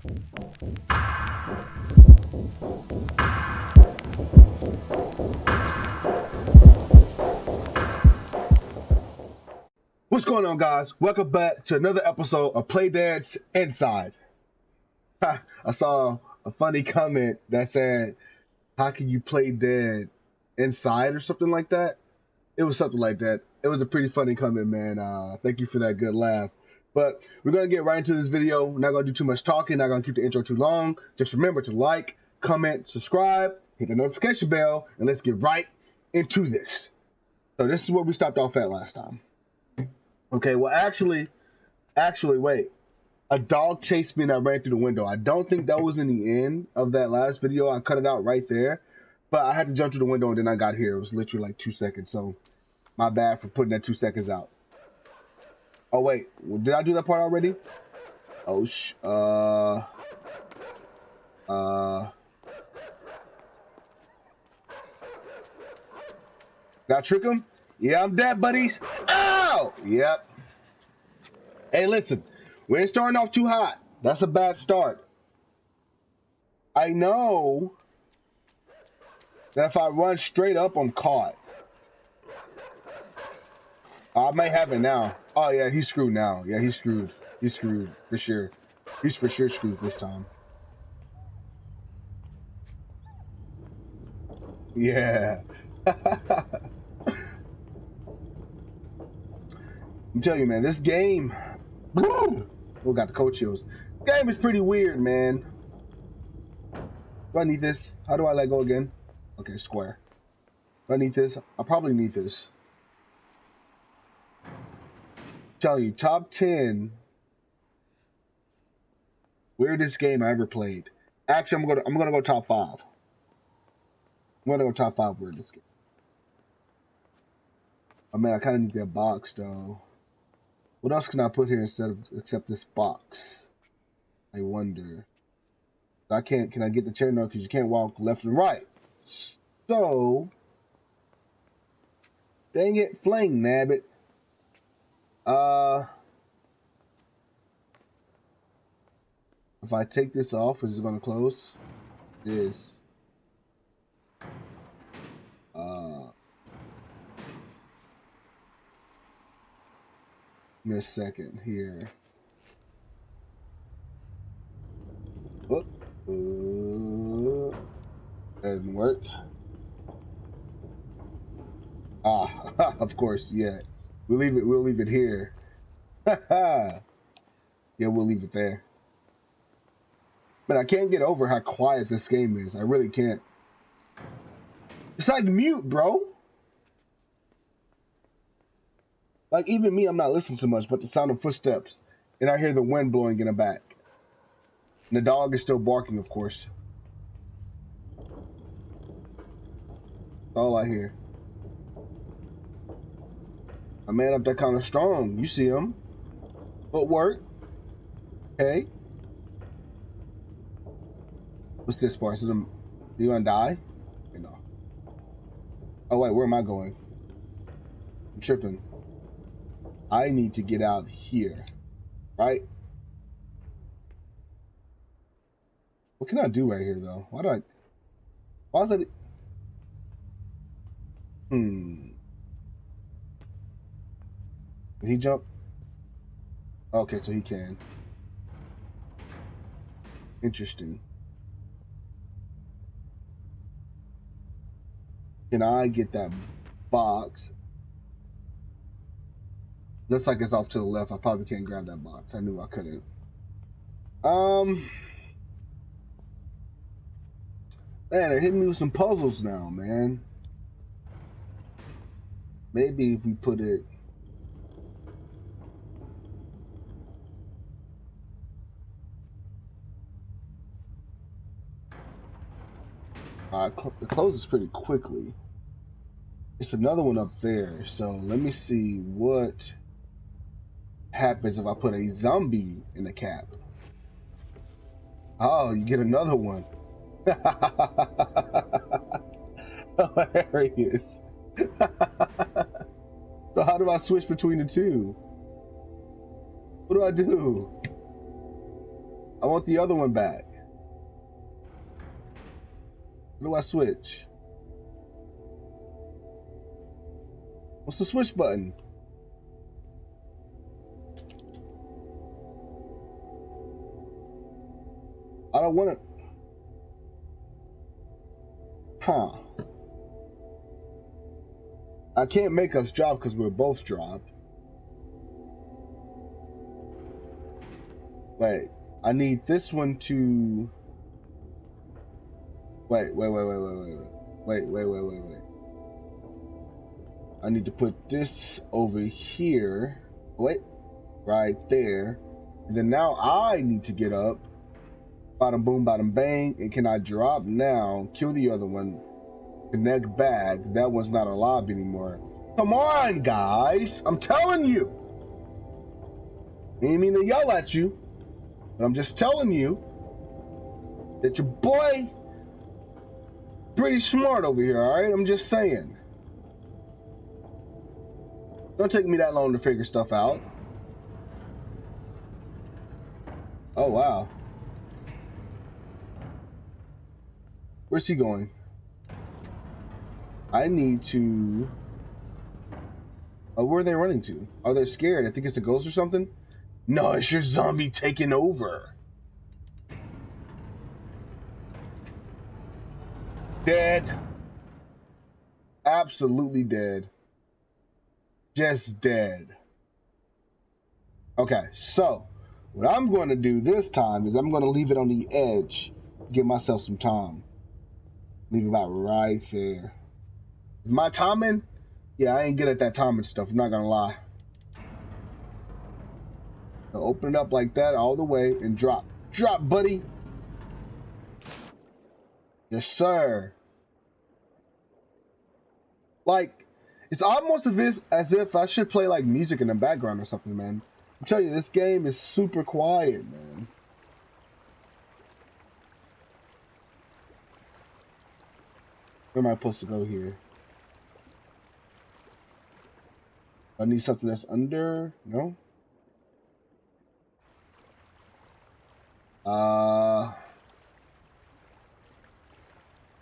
What's going on, guys? Welcome back to another episode of PLAYDEAD'S INSIDE. I saw a funny comment that said, how can you play dead inside or something like that? It was something like that. It was a pretty funny comment, man. Thank you for that good laugh. But we're going to get right into this video. We're not going to do too much talking. Not going to keep the intro too long. Just remember to like, comment, subscribe, hit the notification bell, and let's get right into this. So this is where we stopped off at last time. Okay, well, actually, wait. A dog chased me and I ran through the window. I don't think that was in the end of that last video. I cut it out right there. But I had to jump through the window and then I got here. It was literally like 2 seconds. So, my bad for putting that 2 seconds out. Oh, wait. Did I do that part already? Oh, Did I trick him? Yeah, I'm dead, buddies. Ow! Yep. Hey, listen. We ain't starting off too hot. That's a bad start. I know that if I run straight up, I'm caught. I may have it now. Oh, yeah, he's screwed now. Yeah, he's screwed. He's screwed, for sure. He's for sure screwed this time. Yeah. I'm telling you, man, this game... Oh, got the cold chills. This game is pretty weird, man. Do I need this? How do I let go again? Okay, square. Do I need this? I probably need this. Tell you, top 10 weirdest game I ever played. Actually, I'm gonna go top 5. I'm gonna go top 5 weirdest game. Oh man, I kind of need that box though. What else can I put here except this box? I wonder. I can't. Can I get the chair? No, because you can't walk left and right. So, dang it, fling nabbit. If I take this off, is it going to close? It is. Give me a second here. Oh, doesn't work. Ah, of course, yeah. We'll leave it here. Yeah, we'll leave it there. But I can't get over how quiet this game is. I really can't. It's like mute, bro. Like, even me, I'm not listening to much, but the sound of footsteps. And I hear the wind blowing in the back. And the dog is still barking, of course. That's all I hear. A man up there kind of strong. You see him. Footwork. Okay. What's this part? So you gonna die? You know. Oh, wait, where am I going? I'm tripping. I need to get out here, right? What can I do right here, though? Why is that? Did he jump? Okay, so he can. Interesting. Can I get that box? Looks like it's off to the left. I probably can't grab that box. I knew I couldn't. Man, they're hitting me with some puzzles now, man. Maybe if we put it... it closes pretty quickly. It's another one up there. So let me see what happens if I put a zombie in the cap. Oh, you get another one. Hilarious. So how do I switch between the two? What do I do? I want the other one back. Where do I switch? What's the switch button? I don't want it. Huh. I can't make us drop because we're both dropped. Wait, I need this one to... Wait. I need to put this over here. Wait, right there. And then now I need to get up. Bada boom, bada bang. And can I drop now? Kill the other one. Connect back. That one's not alive anymore. Come on, guys. I'm telling you. I didn't mean to yell at you. But I'm just telling you that your boy pretty smart over here, alright? I'm just saying. Don't take me that long to figure stuff out. Oh, wow. Where's he going? I need to... Oh, where are they running to? Oh, they're scared. I think it's a ghost or something. No, it's your zombie taking over. Dead. Absolutely dead. Just dead. Okay, so what I'm going to do this time is I'm going to leave it on the edge. Give myself some time. Leave it about right there. Is my timing? Yeah, I ain't good at that timing stuff. I'm not going to lie. So open it up like that all the way and drop. Drop, buddy. Yes, sir. Like, it's almost as if I should play like music in the background or something, man. I'm telling you, this game is super quiet, man. Where am I supposed to go here? I need something that's under. No?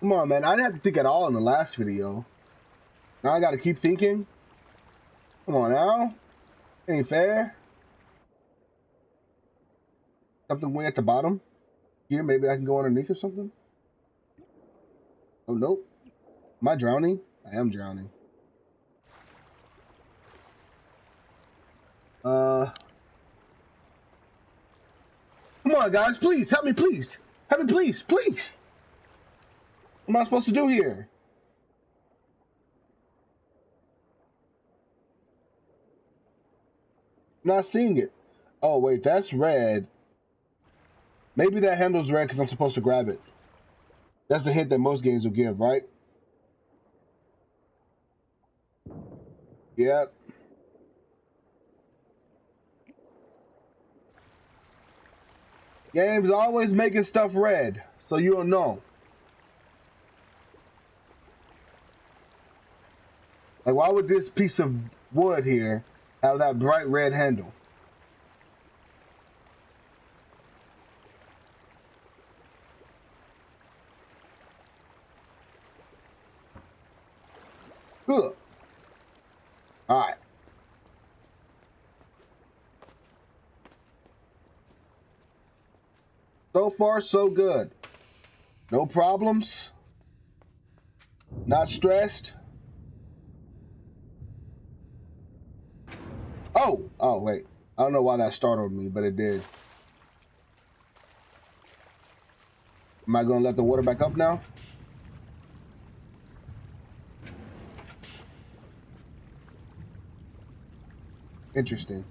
Come on, man. I didn't have to think at all in the last video. Now I gotta keep thinking. Come on now. Ain't fair. Something way at the bottom. Here, maybe I can go underneath or something. Oh, nope. Am I drowning? I am drowning. Come on, guys. Please, help me, please. Help me, please. Please. What am I supposed to do here? Not seeing it. Oh, wait. That's red. Maybe that handle's red because I'm supposed to grab it. That's the hint that most games will give, right? Yep. Games always making stuff red, so you don't know. Like, why would this piece of wood here have that bright red handle? Good. Alright. So far, so good. No problems. Not stressed. Oh, wait. I don't know why that startled me, but it did. Am I going to let the water back up now? Interesting.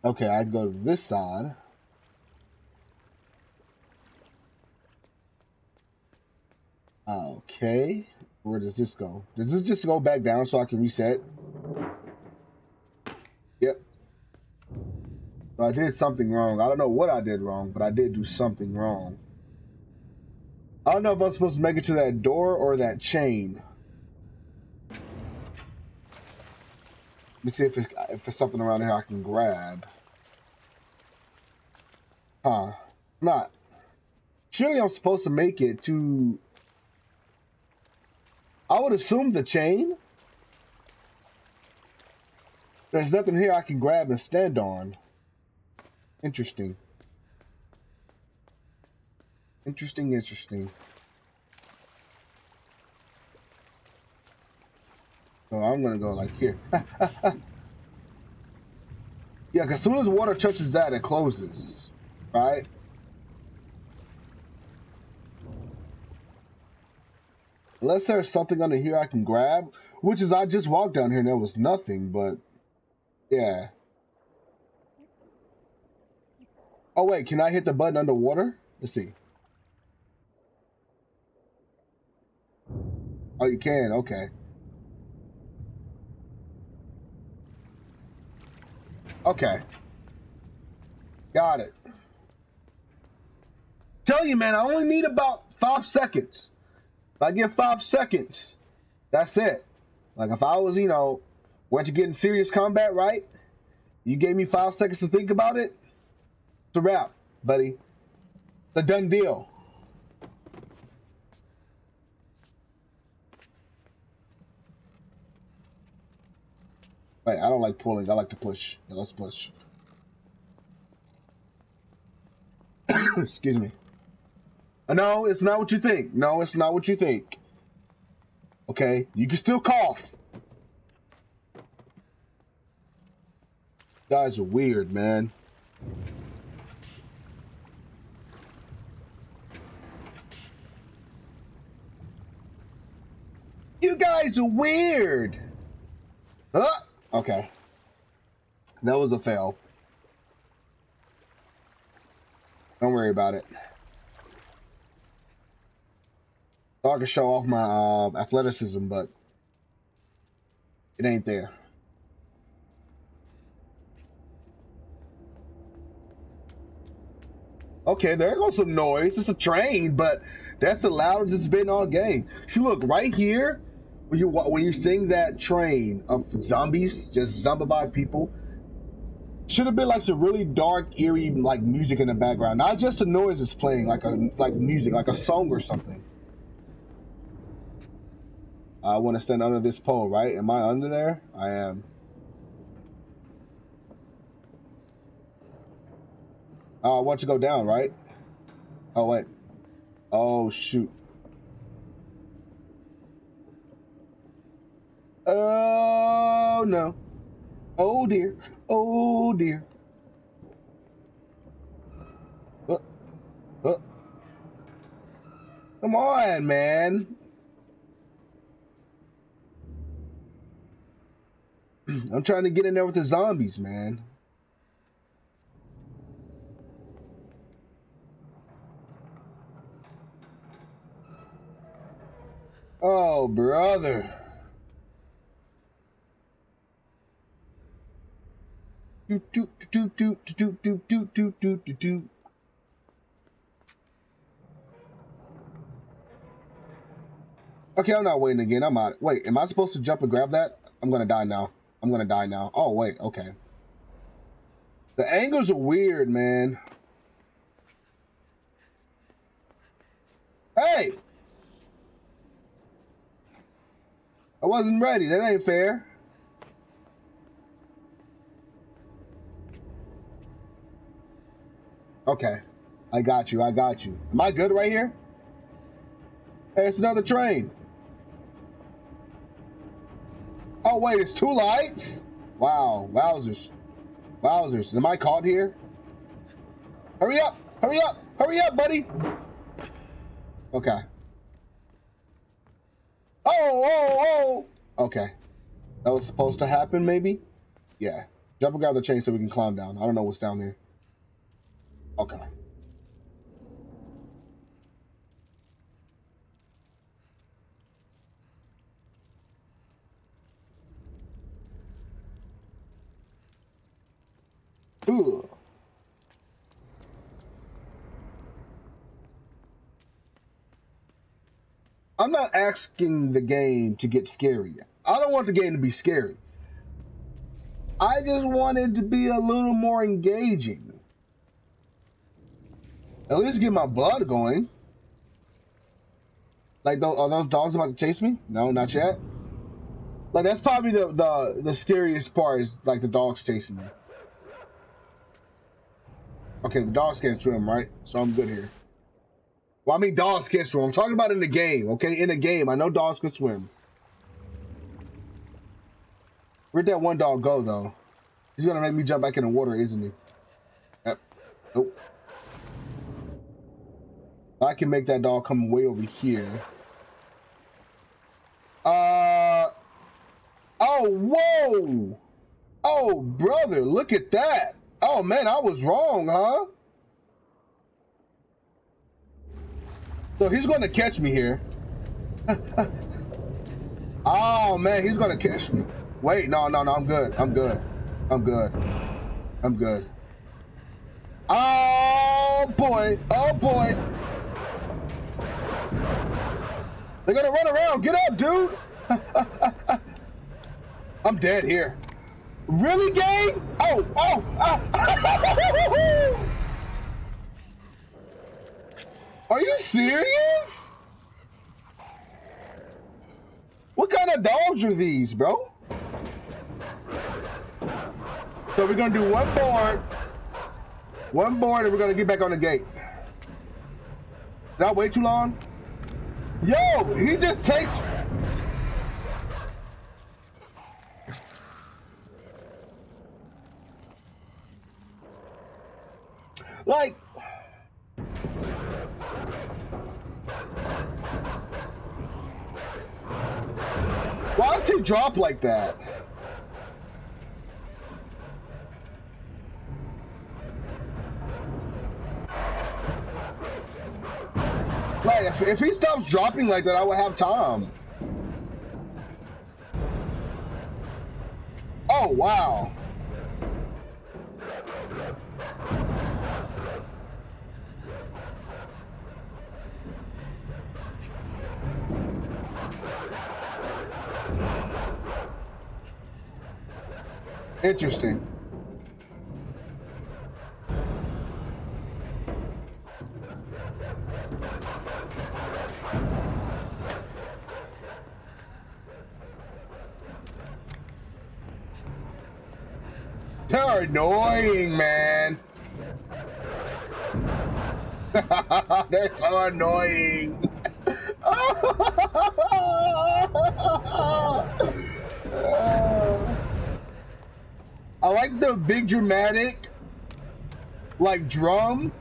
Okay, I go to this side. Okay. Where does this go? Does this just go back down so I can reset? Yep. So I did something wrong. I don't know what I did wrong, but I did do something wrong. I don't know if I'm supposed to make it to that door or that chain. Let me see if there's something around here I can grab. Huh. Not. Surely I'm supposed to make it to... I would assume the chain. There's nothing here I can grab and stand on. Interesting. Interesting. So I'm gonna go like here. Yeah, because as soon as water touches that, it closes. Right? Unless there's something under here I can grab. Which is, I just walked down here and there was nothing, but... Yeah. Oh, wait, can I hit the button underwater? Let's see. Oh, you can? Okay. Okay. Got it. Tell you, man, I only need about 5 seconds. If I get 5 seconds, that's it. Like, if I was, you know, went to get in serious combat, right? You gave me 5 seconds to think about it. It's a wrap, buddy. It's a done deal. Wait, I don't like pulling. I like to push. Yeah, let's push. Excuse me. No, it's not what you think. No, it's not what you think. Okay, you can still cough. You guys are weird, man. You guys are weird. Huh? Okay. That was a fail. Don't worry about it. So I can show off my athleticism, but it ain't there. Okay, there goes some noise. It's a train, but that's the loudest it's been all game. See, look, right here, when you're seeing that train of zombies, just zombified people, should have been like some really dark, eerie, like music in the background. Not just the noise is playing, like music, like a song or something. I want to stand under this pole, right? Am I under there? I am. I want to go down, right? Oh, wait. Oh, shoot. Oh, no. Oh, dear. Oh, dear. Uh, come on, man. I'm trying to get in there with the zombies, man. Oh, brother. Do, do, do, do, do, do, do, do, do, do, do. Okay, I'm not waiting again. I'm out. Wait, am I supposed to jump and grab that? I'm gonna die now. I'm gonna die now. Oh, wait, okay. The angles are weird, man. Hey! I wasn't ready. That ain't fair. Okay. I got you. I got you. Am I good right here? Hey, it's another train. Oh, wait, it's 2 lights? Wow. Wowzers. Wowzers. Am I caught here? Hurry up. Hurry up. Hurry up, buddy. Okay. Oh. Okay. That was supposed to happen, maybe? Yeah. Jump and grab the chain so we can climb down. I don't know what's down there. Okay. Ugh. I'm not asking the game to get scary. I don't want the game to be scary. I just wanted to be a little more engaging. At least get my blood going. Like, are those dogs about to chase me? No, not yet. Like, that's probably the scariest part is, like, the dogs chasing me. Okay, the dogs can't swim, right? So I'm good here. Well, I mean, dogs can't swim. I'm talking about in the game, okay? In the game, I know dogs can swim. Where'd that one dog go, though? He's gonna make me jump back in the water, isn't he? Yep. Nope. I can make that dog come way over here. Oh, whoa! Oh, brother, look at that. Oh, man, I was wrong, huh? So he's going to catch me here. Oh, man, he's going to catch me. Wait, no, I'm good. I'm good. I'm good. I'm good. Oh, boy. Oh, boy. They're going to run around. Get up, dude. I'm dead here. Really, gang? Oh. Are you serious? What kind of dogs are these, bro? So we're gonna do one board, and we're gonna get back on the gate. Did I wait too long? Yo, he just takes. Like, why does he drop like that? Like, if he stops dropping like that, I would have time. Oh, wow. Interesting. They're annoying, man. They're so annoying. I like the big dramatic, like, drum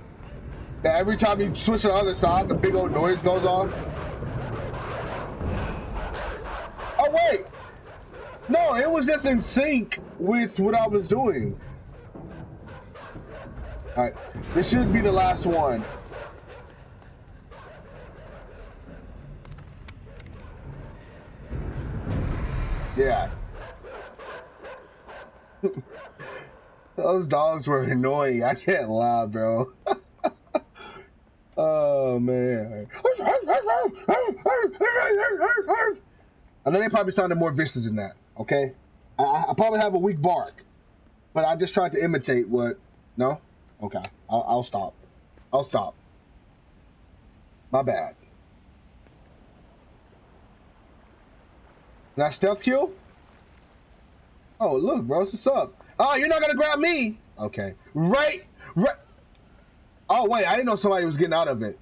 that every time you switch to the other side, the big old noise goes off. Oh, wait. No, it was just in sync with what I was doing. All right, this should be the last one. Yeah. Those dogs were annoying. I can't lie, bro. Oh, man. I know they probably sounded more vicious than that, okay? I probably have a weak bark, but I just tried to imitate what... No? Okay, I'll stop. I'll stop. My bad. Did I stealth kill? Oh, look, bro, what's up? Oh, you're not gonna grab me? Okay. Right. Oh, wait, I didn't know somebody was getting out of it.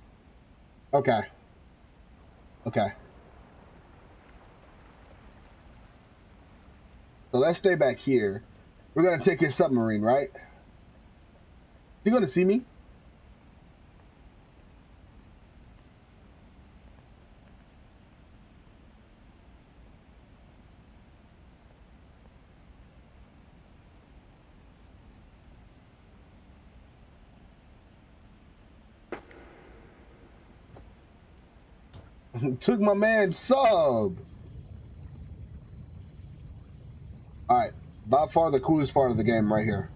Okay. Okay. So let's stay back here. We're gonna take his submarine, right? You gonna see me? Took my man's sub. Alright, by far the coolest part of the game right here.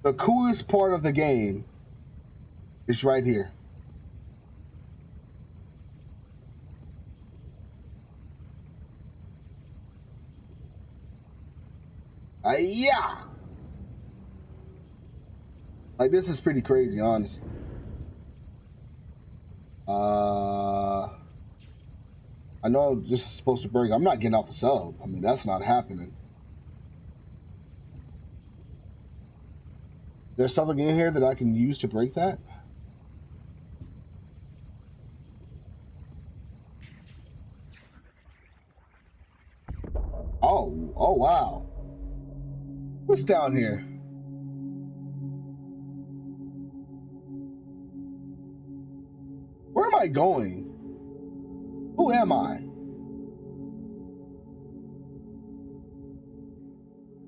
The coolest part of the game is right here. Yeah. Like, this is pretty crazy, honest. I know this is supposed to break. I'm not getting off the sub. I mean, that's not happening. There's something in here that I can use to break that? Oh wow. What's down here? Where am I going? Who am I?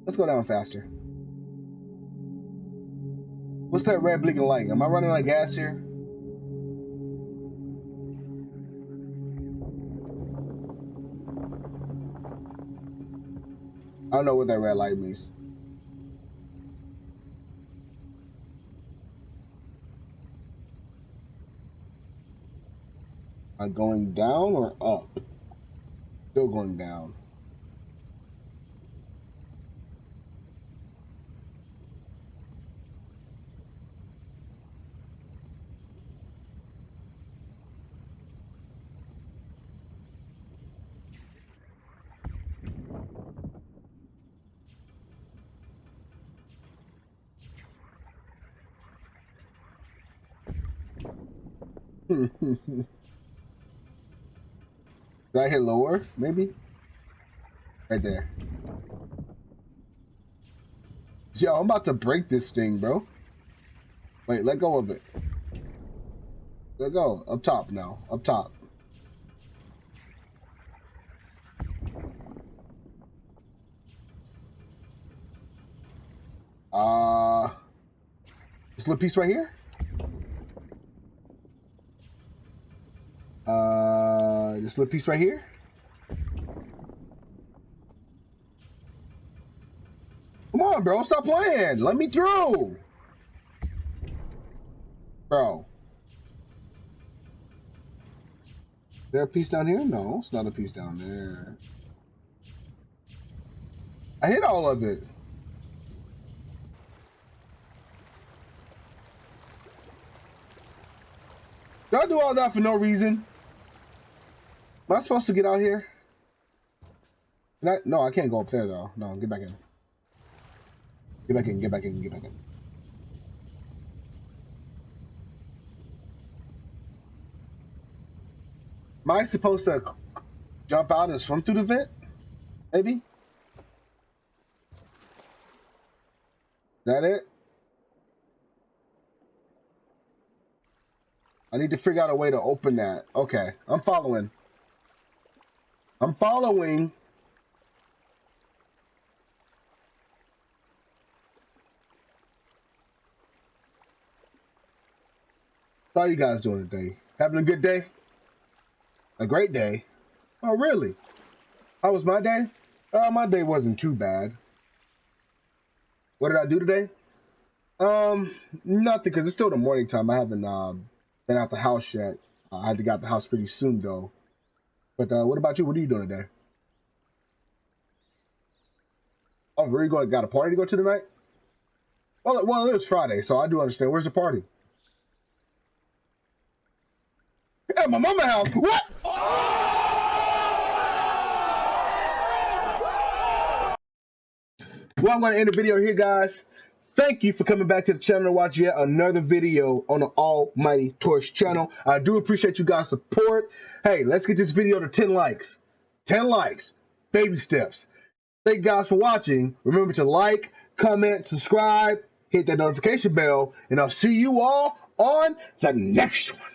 Let's go down faster. What's that red blinking light? Am I running out of gas here? I don't know what that red light means. Am I going down or up? Still going down. Did I hit lower? Maybe? Right there. Yo, I'm about to break this thing, bro. Wait, let go of it. Let go. Up top now. Up top. This little piece right here? This little piece right here? Come on, bro. Stop playing. Let me through. Bro. Is there a piece down here? No, it's not a piece down there. I hit all of it. Did I do all that for no reason? Am I supposed to get out here? No, I can't go up there though. No, get back in. Get back in, get back in, get back in. Am I supposed to jump out and swim through the vent? Maybe? Is that it? I need to figure out a way to open that. Okay, I'm following. I'm following. How are you guys doing today? Having a good day? A great day? Oh, really? How was my day? My day wasn't too bad. What did I do today? Nothing, because it's still the morning time. I haven't been out the house yet. I had to get out the house pretty soon, though. But what about you? What are you doing today? Oh, where are you going? Got a party to go to tonight? Well, it is Friday, so I do understand. Where's the party? At my mama's house. What? Well, I'm going to end the video here, guys. Thank you for coming back to the channel to watch yet another video on the Almighty Torch channel. I do appreciate you guys' support. Hey, let's get this video to 10 likes. 10 likes. Baby steps. Thank you guys for watching. Remember to like, comment, subscribe, hit that notification bell, and I'll see you all on the next one.